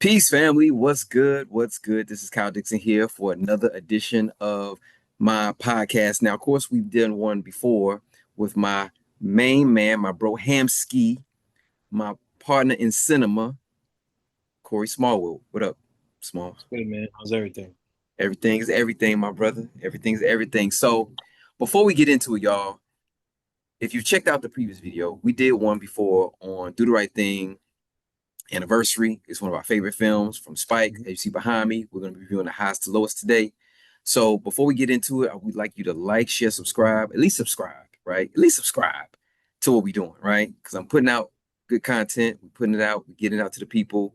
Peace, family. What's good? What's good? This is Kyle Dixon here for another edition of my podcast. Now, of course, we've done one before with my main man, my bro Hamski, my partner in cinema, Korey Smallwood. What up, Small? Good man. How's everything? Everything is everything, my brother. Everything's everything. So, before we get into it, y'all, if you checked out the previous video, we did one before on Do the Right Thing Anniversary. It's one of our favorite films from Spike. Mhm. As you see behind me, we're going to be reviewing the highest to lowest today. So before we get into it, I would like you to like, share, subscribe, at least subscribe, right? At least subscribe to what we're doing, right? Because I'm putting out good content. We're putting it out, we're getting it out to the people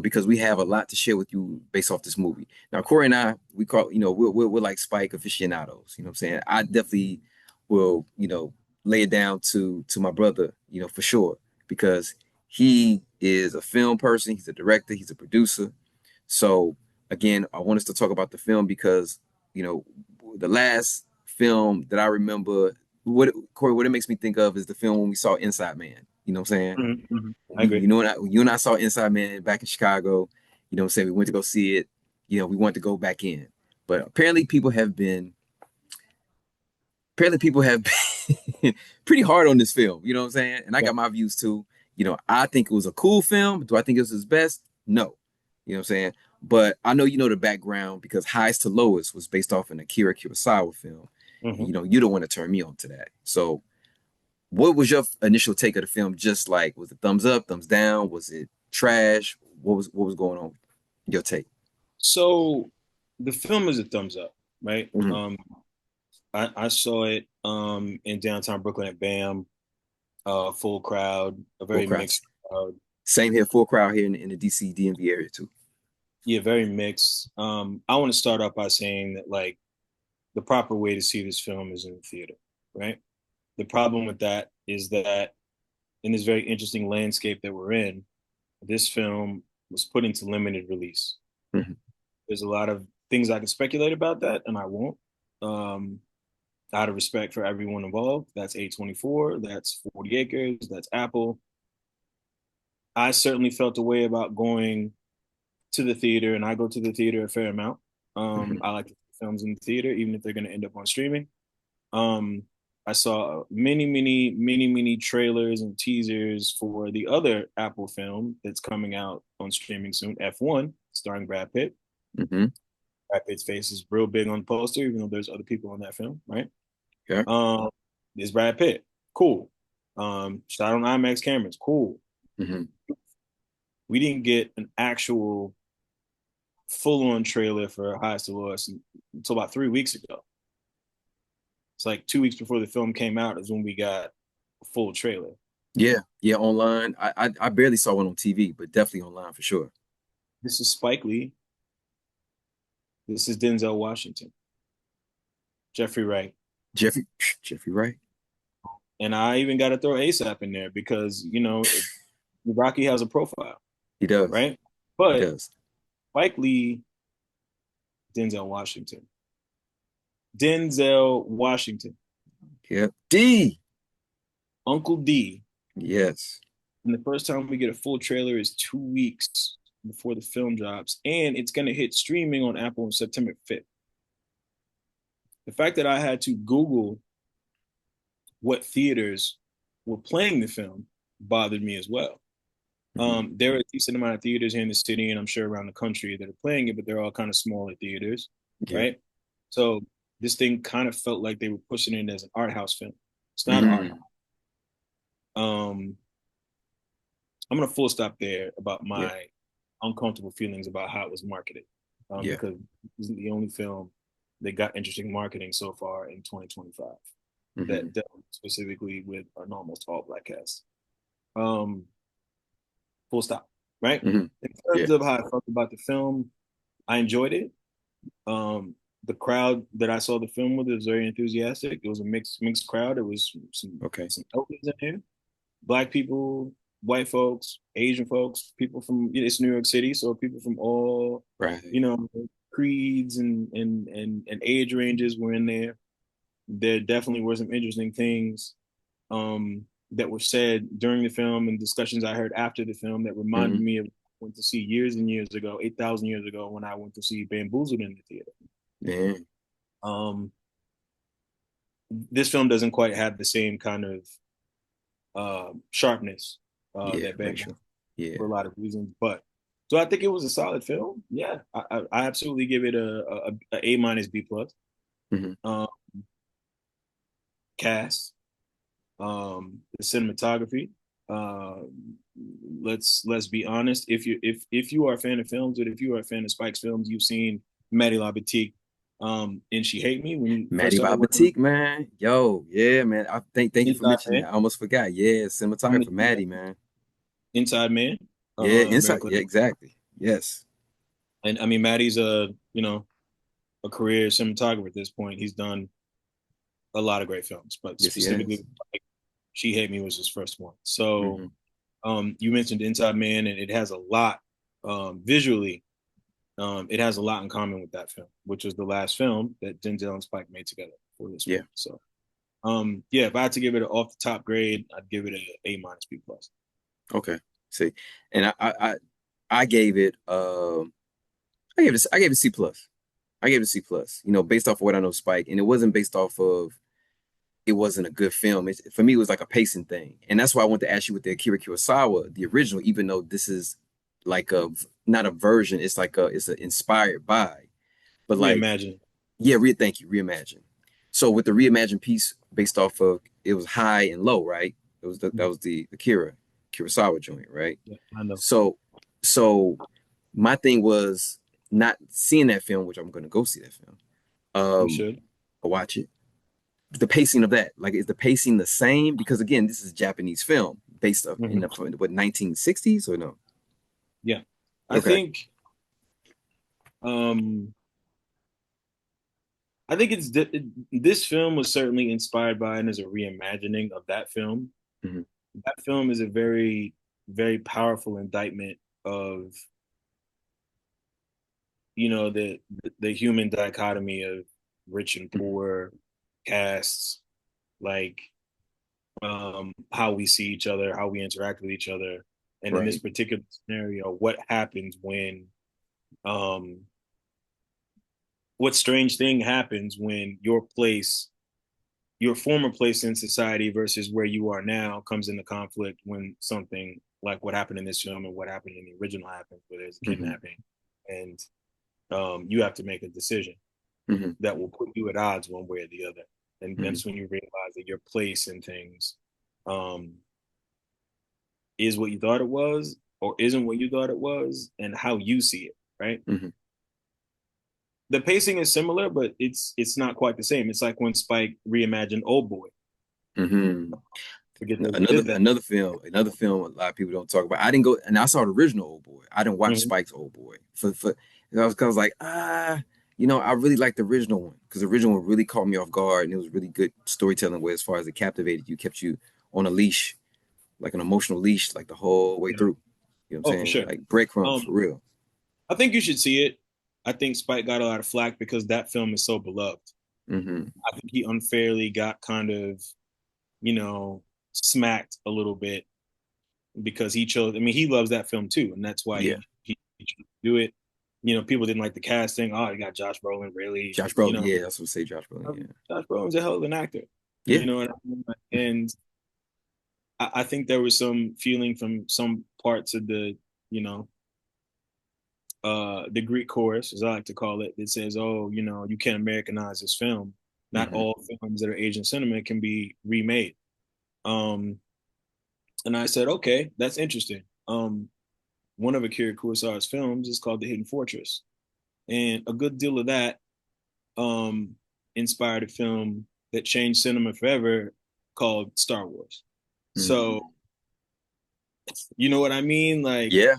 because we have a lot to share with you based off this movie. Now, Korey and I, we call, we're like Spike aficionados. You know what I'm saying? I definitely will, lay it down to my brother, for sure, because he is a film person, he's a director, he's a producer. So again, I want us to talk about the film because you know the last film that I remember, what Korey, what it makes me think of is the film when we saw Inside Man. You know what I'm saying? I We, agree. you know, you and I saw Inside Man back in Chicago. You know what I'm saying? We went to go see it. We wanted to go back in, but apparently people have been pretty hard on this film. You know what I'm saying? And I Yeah. got my views too. I think it was a cool film. Do I think it was his best? No. You know what I'm saying? But I know you know the background because Highs to Lowest was based off an Akira Kurosawa film. And, hmm you don't want to turn me on to that. So, what was your initial take of the film? Just like, was it thumbs up, thumbs down? Was it trash? What was going on? Your take? So the film is a thumbs up, right? Mhm. I saw it in downtown Brooklyn at BAM, full crowd, a Full very crowd. mixed crowd. Same here, full crowd here in the DC DMV area too. Yeah, very mixed. I want to start off by saying that like the proper way to see this film is in the theater, right? The problem with that is that in this very interesting landscape that we're in, this film was put into limited release. Mhm. There's a lot of things I can speculate about that, and I won't. Um, Out of respect for everyone involved, that's A24, that's 40 Acres, that's Apple. I certainly felt a way about going to the theater, and I go to the theater a fair amount. Mhm. I like to see films in the theater, even if they're going to end up on streaming. Um, I saw many trailers and teasers for the other Apple film that's coming out on streaming soon, F1, starring Brad Pitt. Mhm. Brad Pitt's face is real big on the poster, even though there's other people on that film, right? Yeah. Um, there's Brad Pitt, cool. Shot on IMAX cameras, cool. Mhm. We didn't get an actual full-on trailer for Highest to Lowest until about 3 weeks ago. It's like 2 weeks before the film came out is when we got a full trailer. Yeah, yeah, online. I barely saw one on TV, but definitely online for sure. This is Spike Lee. This is Denzel Washington, Jeffrey Wright, Jeffrey Jeffrey Wright. and I even got to throw ASAP in there because Rocky has a profile, He does. right? He But does. Spike Lee, Denzel Washington, Denzel Washington, Yep. D. Uncle D. Yes. And the first time we get a full trailer is 2 weeks before the film drops, and it's going to hit streaming on Apple on September 5th. The fact that I had to Google what theaters were playing the film bothered me as well. Mhm. There are a decent amount of theaters here in the city, and I'm sure around the country that are playing it, but they're all kind of smaller theaters, Yeah. right? So this thing kind of felt like they were pushing it as an art house film. It's not art Mm. house. Um, I'm gonna full stop there about Yeah. my uncomfortable feelings about how it was marketed, Yeah. because this isn't the only film that got interesting marketing so far in 2025 Hmm. that dealt specifically with an almost all black cast. Um, Full stop. Right. Hmm. In Yeah. terms of how I felt about the film, I enjoyed it. The crowd that I saw the film with was very enthusiastic. It was a mixed crowd. It was Okay. some elders in there, black people, white folks, Asian folks, people from it's New York City, so people from all Right. you know creeds and age ranges were in there. There definitely were some interesting things that were said during the film and discussions I heard after the film that reminded Hmm. me of went to see years and years ago, 8,000 years ago, when I went to see Bamboozled in the theater. Man. Um, this film doesn't quite have the same kind of sharpness Yeah, that make Bamboozled sure. Yeah. for a lot of reasons, but so I think it was a solid film. Yeah, I absolutely give it a A minus B plus. Hmm. Um, Cast, the cinematography. Let's be honest. If you are a fan of films, or if you are a fan of Spike's films, you've seen Maddie LaBoutique, and She Hate Me when you first Maddie started working on Babatique, man. Yo, yeah, man. I thank you for Inside mentioning Man. that. I almost forgot. Yeah, I'm gonna cinematographer do that. Maddie, man. Inside Man. Yeah, Very inside. clear. Yeah, exactly. Yes. And I mean, Maddie's a career cinematographer at this point. He's done a lot of great films, but Yes, he specifically, has. like, She Hate Me was his first one. So, Hmm. you mentioned Inside Man, and it has a lot visually. It has a lot in common with that film, which was the last film that Denzel and Spike made together for this Yeah. one. So, yeah, if I had to give it an off the top grade, I'd give it a minus B plus. Okay. See, and I gave it I gave it C plus. I gave it a C plus. You know, based off of what I know Spike, and it wasn't based off of it wasn't a good film. For me, it was like a pacing thing, and that's why I want to ask you with the Akira Kurosawa, the original. Even though this is like a not a version, it's like it's a inspired by, but like Reimagine. yeah, thank you, reimagine. So with the reimagine piece based off of it was high and low, right? That was the Akira Kurosawa joint, right? Yeah, I know. So so my thing was not seeing that film, which I'm going to go see that film. You Um, should. I'll watch it. The pacing of that, like, is the pacing the same? Because again, this is a Japanese film based up in Mhm. the what 1960s or no? Yeah, I Okay. think. Um, I think this film was certainly inspired by and is a reimagining of that film. Hmm. That film is a very, very powerful indictment of the human dichotomy of rich and Hmm. poor, castes, like how we see each other, how we interact with each other, and in this Right. particular scenario, um, what strange thing happens when your former place in society versus where you are now comes into conflict when something like what happened in this film and what happened in the original happens, where there's a Hmm. kidnapping, and you have to make a decision Hmm. that will put you at odds one way or the other. And Hmm. that's when you realize that your place in things um, is what you thought it was or isn't what you thought it was, and how you see it, right? Hmm. The pacing is similar, but it's not quite the same. It's like when Spike reimagined Old Boy. Hmm. Forget that he Another did that. another film a lot of people don't talk about. I didn't go and I saw the original Old Boy. I didn't watch Mhm. Spike's Old Boy for I was like I really liked the original one because the original one really caught me off guard and it was really good storytelling way as far as it captivated you, kept you on a leash, like an emotional leash, like the whole way Yeah. through. You know what I'm Oh, for saying? sure. Like breadcrumbs Um, for real. I think you should see it. I think Spike got a lot of flack because that film is so beloved. Hmm. I think he unfairly got kind of, smacked a little bit because he chose. I mean, he loves that film too, and that's why Yeah. he chose to do it. People didn't like the casting. Oh, you got Josh Brolin, really? Josh Brolin. Yeah, that's what I say. Josh Brolin. Yeah. Josh Brolin's a hell of an actor. Yeah. You know what I mean? And I think there was some feeling from some parts of the Greek chorus, as I like to call it, that says, "Oh, you can't Americanize this film. Not Hmm. all films that are Asian cinema can be remade." Um, and I said, "Okay, that's interesting." One of Akira Kurosawa's films is called The Hidden Fortress, and a good deal of that um, inspired a film that changed cinema forever called Star Wars. Hmm. So, you know what I mean? Like, Yeah.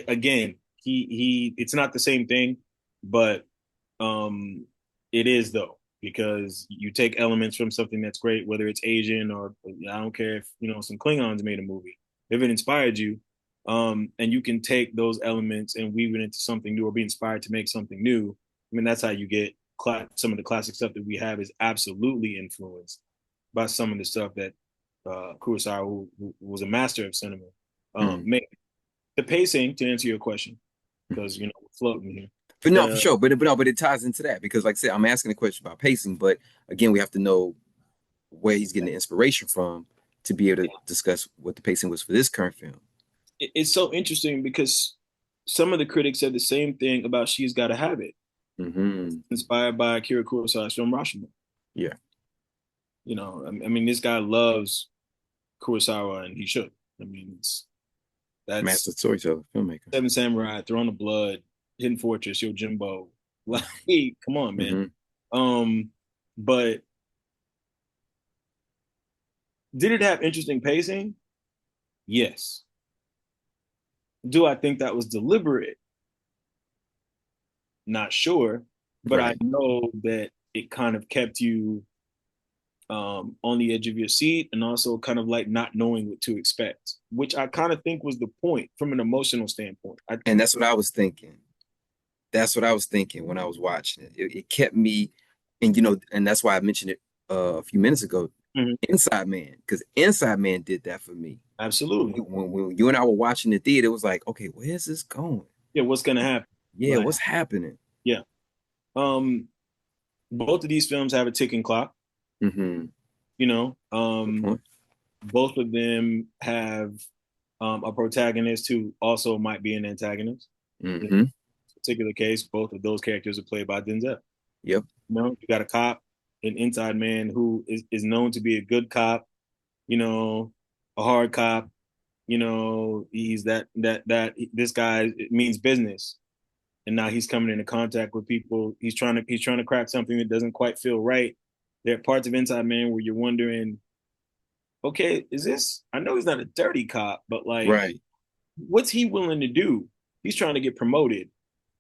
again, it's not the same thing, but um, it is though, because you take elements from something that's great, whether it's Asian or I don't care if some Klingons made a movie. If it inspired you, and you can take those elements and weave it into something new or be inspired to make something new. I mean, that's how you get some of the classic stuff that we have is absolutely influenced by some of the stuff that Kurosawa, who was a master of cinema, Hmm. made. the pacing, to answer your question, because we're floating here. But no, for The sure. But it ties into that because, like I said, I'm asking a question about pacing. But again, we have to know where he's getting the inspiration from to be able to discuss what the pacing was for this current film. it's so interesting because some of the critics said the same thing about She's Gotta Have It, Hmm. inspired by Akira Kurosawa's film Rashomon. Yeah, I mean, this guy loves Kurosawa, and he should. I mean, that's master storyteller, filmmaker. Seven Samurai, Throne of Blood, Hidden Fortress, Yojimbo. Like, come on, man. Hmm. Um, but did it have interesting pacing? Yes. Do I think that was deliberate? Not sure, but I Right. know that it kind of kept you on the edge of your seat and also kind of like not knowing what to expect, which I kind of think was the point from an emotional standpoint. And that's what I was thinking. That's what I was thinking when I was watching it. It kept me, and and that's why I mentioned it a few minutes ago. Mhm. Inside Man, because Inside Man did that for me. Absolutely. When you and I were watching the theater, it was like, okay, where's this going? Yeah, what's gonna happen? Yeah, Like, what's happening? yeah. Um, both of these films have a ticking clock, Hmm. you know. Good point. Both of them have a protagonist who also might be an antagonist. In Hmm. this particular case, both of those characters are played by Denzel. Yep. You got a cop, an inside man who is known to be a good cop, you know, a hard cop. He's that this guy means business, and now he's coming into contact with people. He's trying to crack something that doesn't quite feel right. There are parts of Inside Man where you're wondering, okay, is this? I know he's not a dirty cop, but like, Right. what's he willing to do? He's trying to get promoted.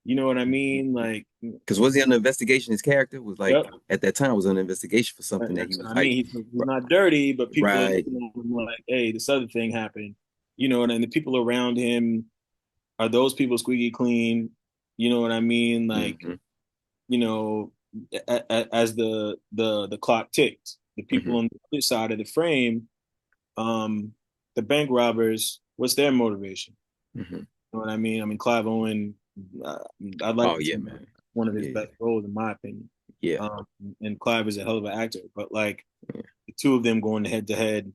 You know what I mean? Like, Because was he under investigation? His character was like yep. at that time was under investigation for something that he That's was what I like, mean. He's not dirty, but people are right. looking at him like, hey, this other thing happened. And the people around him, are those people squeaky clean? You know what I mean? Like, Hmm. you know, as the clock ticked, the Hmm. people on the other side of the frame, um, the bank robbers, what's their motivation? Hmm. You know what I mean? I mean, Clive Owen, uh, I'd like Oh to yeah, see man. one of his Yeah. best roles, in my opinion. Yeah. Um, and Clive is a hell of an actor, but like Yeah. the two of them going head to head,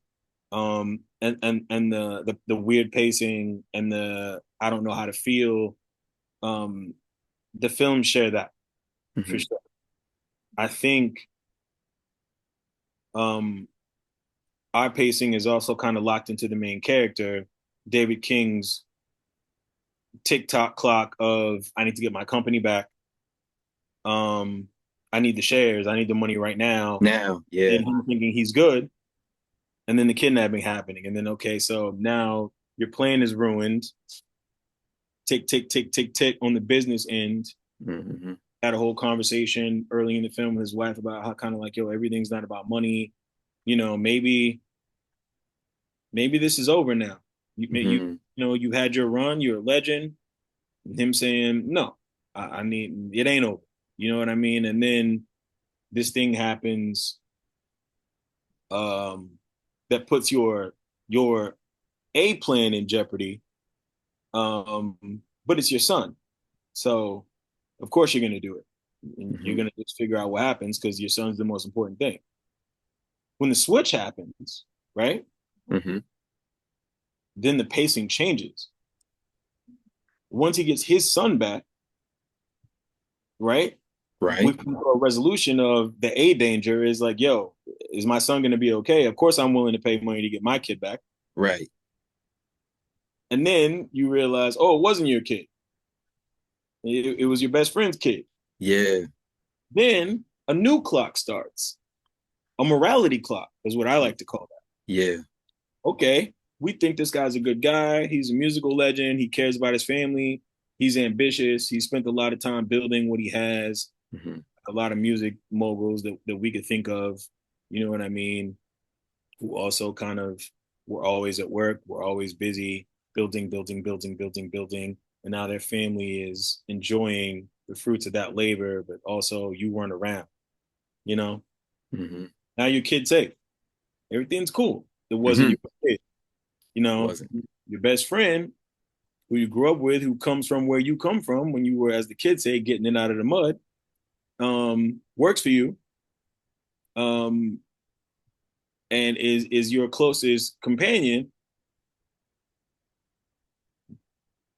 and the weird pacing and the I don't know how to feel, um, the films share that for Hmm. sure. I think um, our pacing is also kind of locked into the main character, David King's TikTok clock of I need to get my company back. Um, I need the shares. I need the money right now. Now, And yeah. him thinking he's good, and then the kidnapping happening, and then okay, so now your plan is ruined. Tick, tick, tick, tick, tick on the business end. Hmm. Had a whole conversation early in the film with his wife about how kind of like, yo, everything's not about money. Maybe this is over now. Hmm. You had your run. You're a legend. And him saying, no, I need it ain't over. You know what I mean? And then this thing happens, um, that puts your A plan in jeopardy. But it's your son, so of course you're gonna do it. And you're Hmm. gonna just figure out what happens because your son's the most important thing. When the switch happens, right? Hmm. Then the pacing changes. Once he gets his son back, right? We Right. come to a resolution of the A danger is like, yo, is my son going to be okay? Of course, I'm willing to pay money to get my kid back. Right. And then you realize, oh, it wasn't your kid. It was your best friend's kid. Yeah. Then a new clock starts. A morality clock is what I like to call Yeah. that. Okay, we think this guy's a good guy. He's a musical legend. He cares about his family. He's ambitious. He spent a lot of time building what he has. Hmm. A lot of music moguls that we could think of, you know what I mean, who also kind of were always at work, were always busy building, building, building, building, building. And now their family is enjoying the fruits of that labor, but also you weren't around, you know? Hmm. Now your kid's safe. Everything's cool. It wasn't Hmm. your kid, you know, Wasn't. your best friend. who you grew up with, who comes from where you come from when you were, as the kids say, getting it out of the mud, works for you, um, and is your closest companion.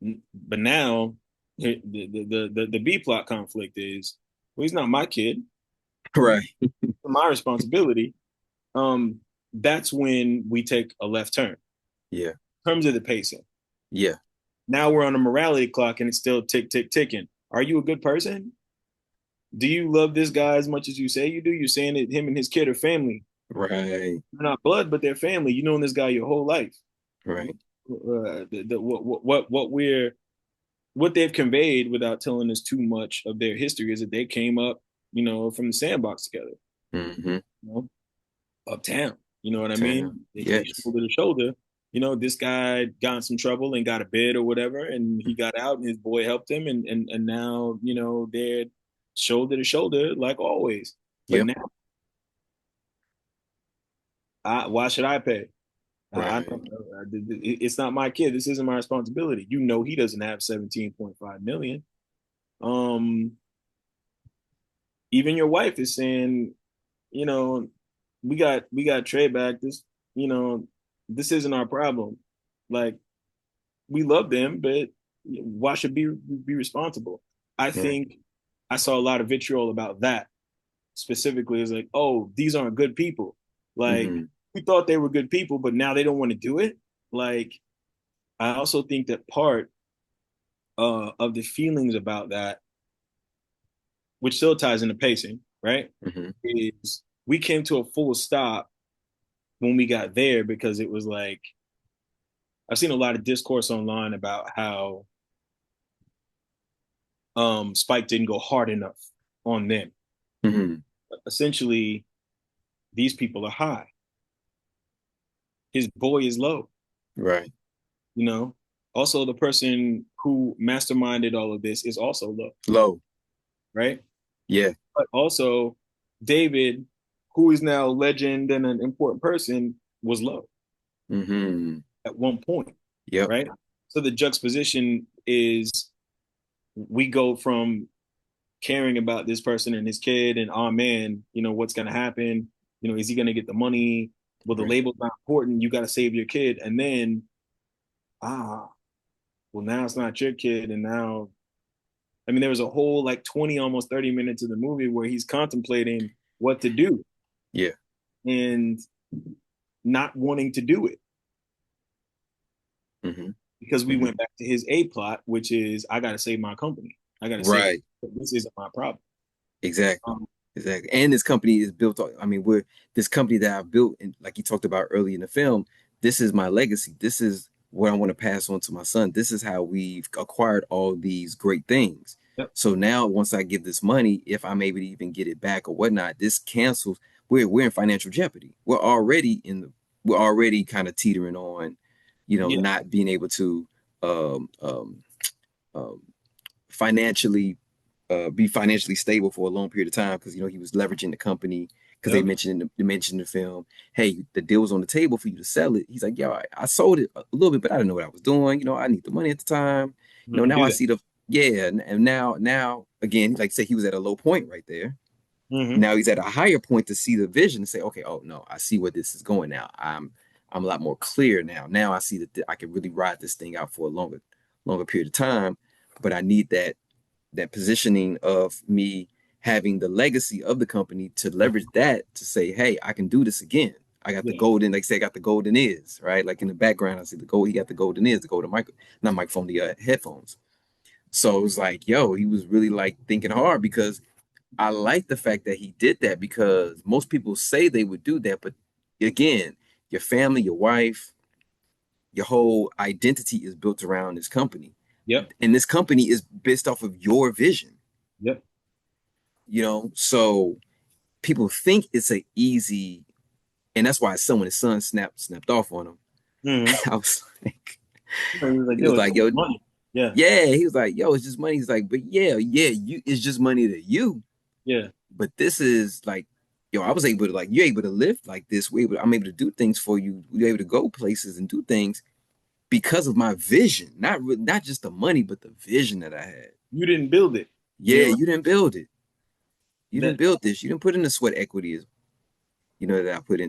But now the B plot conflict is, well, he's not my kid, Right. my responsibility. Um, that's when we take a left turn Yeah. in terms of the pacing. Yeah. Now we're on a morality clock and it's still tick tick ticking. Are you a good person? Do you love this guy as much as you say you do? You're saying that him and his kid are family. Right. They're not blood, but they're family. You known this guy your whole life. Right. What they've conveyed without telling us too much of their history is that they came up, from the sandbox together, Mm-hmm. you know, uptown. You know what I Damn. mean? They Yes. shoulder to shoulder. This guy got in some trouble and got a bid or whatever, and he got out, and his boy helped him, and now they're shoulder to shoulder like always. But Yep. now, why should I pay? I Right. don't know. It's not my kid. This isn't my responsibility. He doesn't have 17.5 million. Um, Even your wife is saying, you know, we got Trey back. You know, this isn't our problem. Like, we love them, but why should be responsible? I Right. think I saw a lot of vitriol about that specifically. Is like, oh, these aren't good people. Like, Mm-hmm. we thought they were good people, but now they don't want to do it. Like, I also think that part of the feelings about that, which still ties into pacing, right, Mm-hmm. is we came to a full stop when we got there because it was like I've seen a lot of discourse online about how Spike didn't go hard enough on them. Mm-hmm. Essentially, these people are high. His boy is low, Right. you know. Also, the person who masterminded all of this is also low, Low. right? Yeah. But also, David, who is now a legend and an important person, was low Mm-hmm. at one point, Yep. right? So the juxtaposition is we go from caring about this person and his kid and oh man, what's gonna happen? Is he gonna get the money? Well, the Right. label's not important. You gotta save your kid. And then ah, well now it's not your kid. And now I mean there was a whole like 20, almost 30 minutes of the movie where he's contemplating what to do Yeah. and not wanting to do it Mm-hmm. because we Mm-hmm. went back to his A plot, which is I gotta save my company. I gotta save Right. this isn't my problem. Exactly. Um, Exactly. And this company is built on, I mean, we're this company that I've built, and like you talked about early in the film, this is my legacy. This is what I want to pass on to my son. This is how we've acquired all these great things. yep, So now once I give this money, if I'm able to even get it back or whatnot, this cancels. We're in financial jeopardy. We're already kind of teetering on, yeah, not being able to um um um financially be financially stable for a long period of time because he was leveraging the company because yep, they mentioned in the film, hey, the deal was on the table for you to sell it. He's like, yo, I sold it a little bit, but I didn't know what I was doing. I need the money at the time. Now do I that. see the yeah, and now again, like I said, he was at a low point right there. Mm-hmm. Now he's at a higher point to see the vision and say, okay, oh no, I see where this is going now. I'm a lot more clear now. Now I see that I can really ride this thing out for a longer period of time, but I need that positioning of me having the legacy of the company to leverage that to say, hey, I can do this again. I got the Yeah. golden, like I say, I got the golden ears, right? Like in the background, I see the gold. He got the golden ears, the golden not microphone, the headphones. So it was like, yo, he was really like thinking hard because I like the fact that he did that because most people say they would do that, but again, your family, your wife, your whole identity is built around this company, Yep. and this company is based off of your vision. Yep. So people think it's a easy, and that's why someone his son snapped off on him. Mm-hmm. I was like, He was like, he yo, was it's like, just yo, money. Yeah. yeah, he was like, yo, it's just money. He's like, but yeah, it's just money to you, Yeah. but this is like, yo, I was able to you're able to live like this. I'm able to do things for you. You're able to go places and do things. because of my vision, not just the money, but the vision that I had. You didn't build it. Yeah, You're right. you didn't build it. You didn't That build this. You didn't put in the sweat equity, that I put into